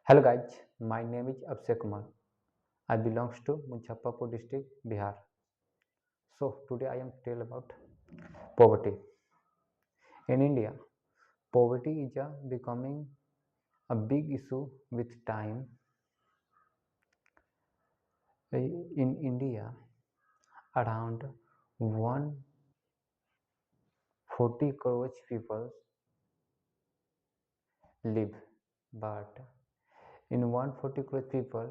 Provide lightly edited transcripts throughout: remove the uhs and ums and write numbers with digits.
Hello guys, my name is Abshay Kumar. I belongs to Muzaffarpur district, Bihar. So today I am tell about poverty. In India, poverty is becoming a big issue with time. In India, around 140 crores people live, but in 140 crore people,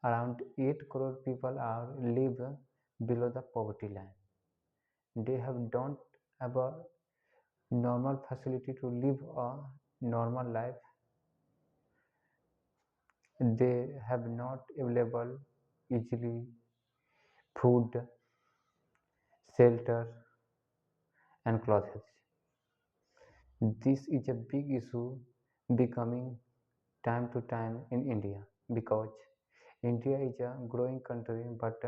around 8 crore people are live below the poverty line. They have don't have a normal facility to live a normal life. They have not available easily food, shelter and clothes. This is a big issue becoming time to time in India because India is a growing country, but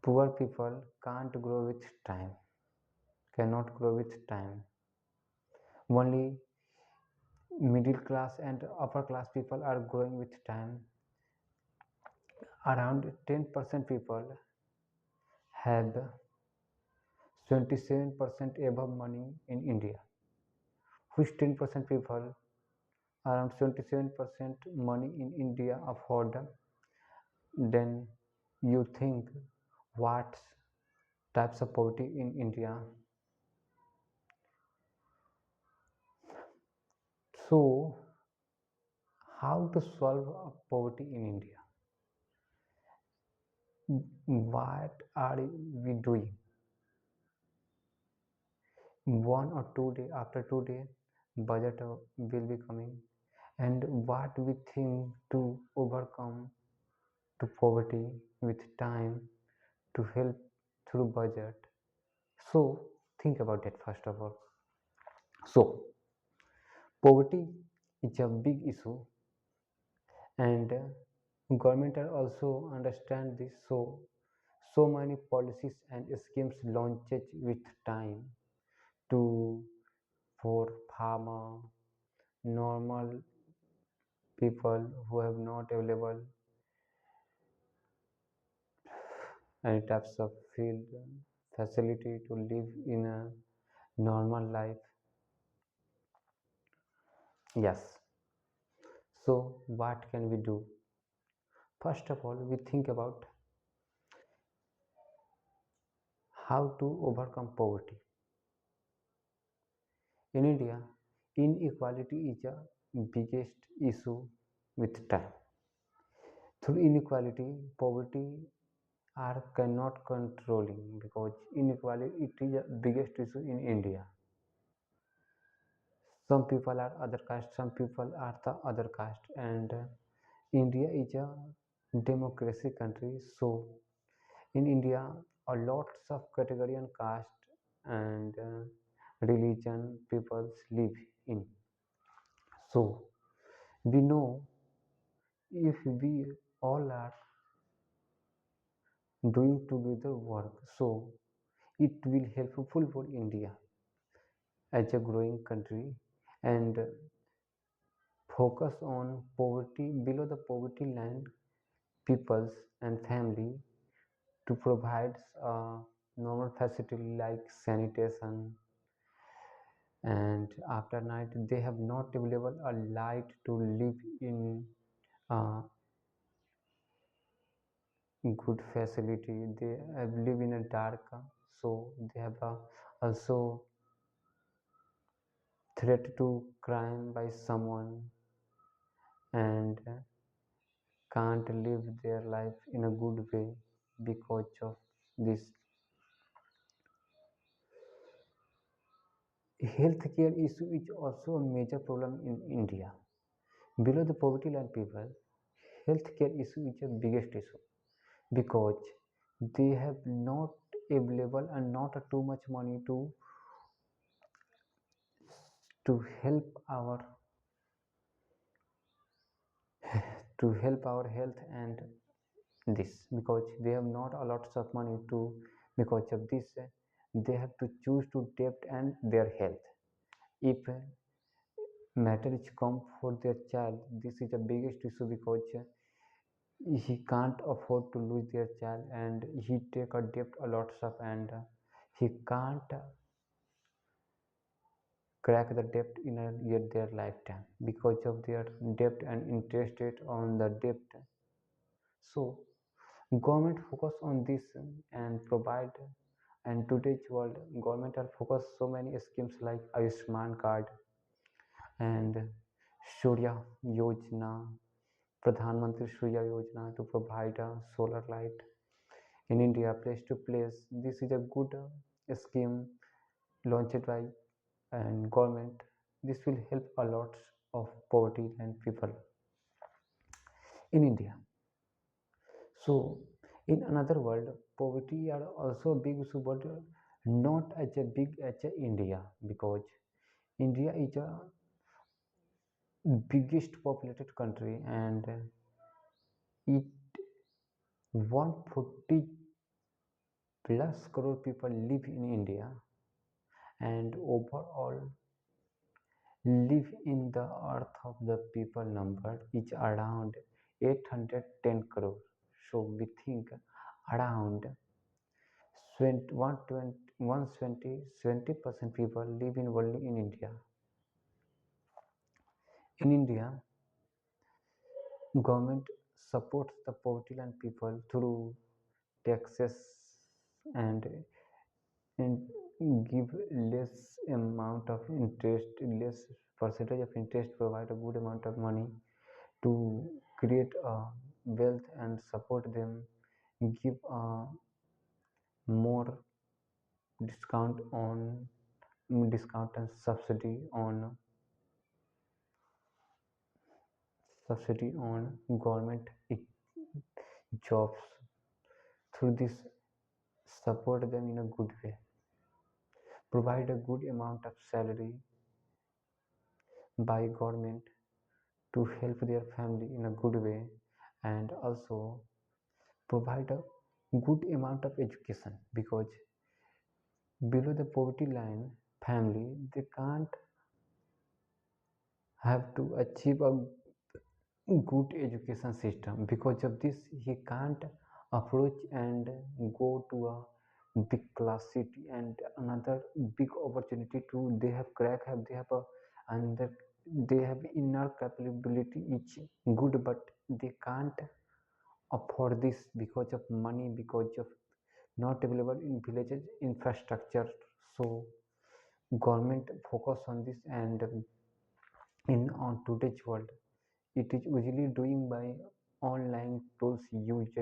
poor people can't grow with time, cannot grow with time. Only middle class and upper class people are growing with time. Around 10% people have 27% above money in India, which 10% people around 27% money in India afford. Then you think what types of poverty in India. So how to solve poverty in India? What are we doing? 1 or 2 day after 2 day budget will be coming, and what we think to overcome to poverty with time to help through budget. So think about that first of all. So poverty is a big issue, and government are also understand this. So many policies and schemes launched with time to for farmer, normal people who have not available any types of field facility to live in a normal life. Yes. So what can we do? First of all, we think about how to overcome poverty. In India, inequality is the biggest issue with time. Through inequality, poverty are cannot controlling because inequality it is the biggest issue in India. Some people are other caste, some people are the other caste, and India is a democracy country. So in India, a lots of category and caste and religion peoples live in. So we know if we all are doing together work, so it will helpful for India as a growing country, and focus on poverty below the poverty line peoples and family to provide normal facility like sanitation, and after night they have not available a light to live in uh, good facility. They live in a dark, so they have also threat to crime by someone, and can't live their life in a good way because of this. Healthcare issue is also a major problem in India. Below the poverty line people, healthcare issue is the biggest issue because they have not available and not too much money to help our health, and this because they have not a lots of money to, because of this they have to choose to debt and their health. If matter is come for their child. This is the biggest issue because he can't afford to lose their child and he take a debt a lot of and he can't crack the debt in a year their lifetime because of their debt and interest rate on the debt. So government focus on this and provide, and today's world government are focus so many schemes like Ayushman card and Surya Yojana, Pradhan Mantri Surya Yojana to provide a solar light in India place to place. This is a good scheme launched by and government. This will help a lot of poverty and people in India. So in another world, poverty are also a big issue, but not as a big as a India because India is a biggest populated country and it 140 plus crore people live in India and overall live in the earth of the people number is around 810 crore. So we think around 70% people live in only in India. In India, government supports the poverty line people through taxes and, and give less amount of interest, less percentage of interest, provide a good amount of money to create a wealth and support them, give a more discount on discount and subsidy on government jobs. Through this, support them in a good way, provide a good amount of salary by government to help their family in a good way, and also provide a good amount of education because below the poverty line family they can't have to achieve a good education system. Because of this he can't approach and go to a big class city and another big opportunity to they have crack have they have a and that they have inner capability each good but they can't afford this because of money, because of not available in villages infrastructure. So government focus on this and in on today's world it is usually doing by online tools used,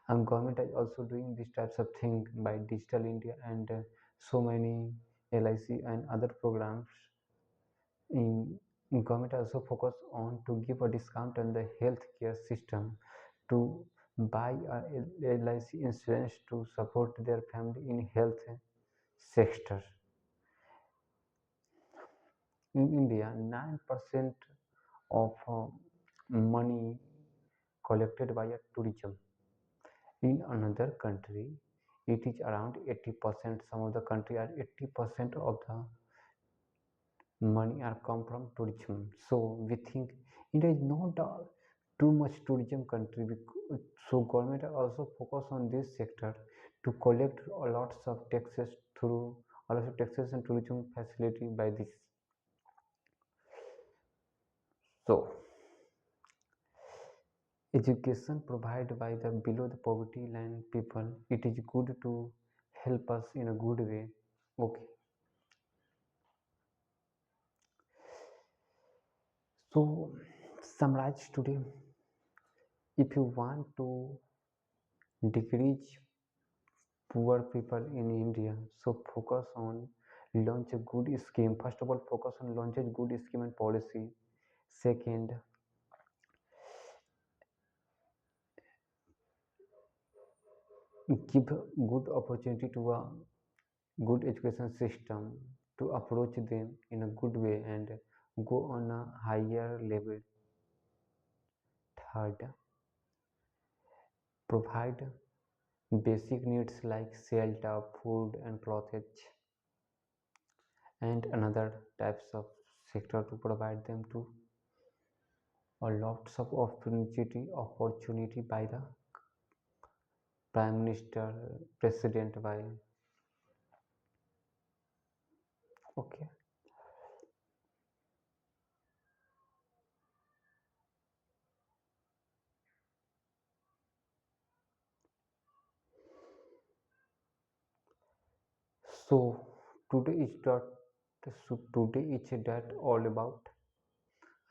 and government is also doing these types of thing by digital India and so many LIC and other programs. In government also focus on to give a discount on the healthcare system to buy a LIC insurance to support their family in health sector. In India 9% of money collected by a tourism. In another country it is around 80%. Some of the country are 80% of the money are come from tourism. So we think India is not a too much tourism country so government are also focus on this sector to collect a lots of taxes through a lot of taxes and tourism facility by this. So education provided by the below the poverty line people it is good to help us in a good way. Okay, so summarize today, if you want to decrease poor people in India, so focus on launch a good scheme. First of all, focus on launch a good scheme and policy. Second, give good opportunity to a good education system to approach them in a good way and go on a higher level. Third, provide basic needs like shelter, food, and clothes, and another types of sector to provide them to a lots of opportunity by the prime minister, president by. Okay. So today is that all about.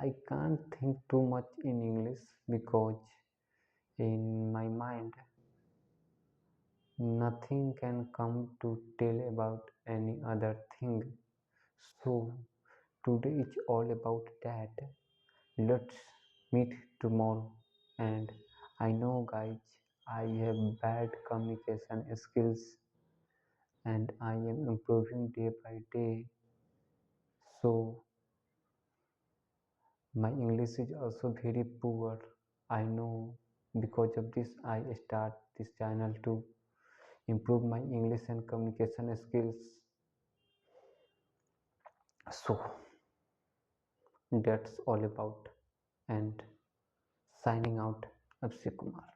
I can't think too much in English because in my mind nothing can come to tell about any other thing. So today is all about that. Let's meet tomorrow. And I know, guys, I have bad communication skills and I am improving day by day. So my English is also very poor. I know, because of this I start this channel to improve my English and communication skills. So that's all about, and signing out, Abhishek Kumar.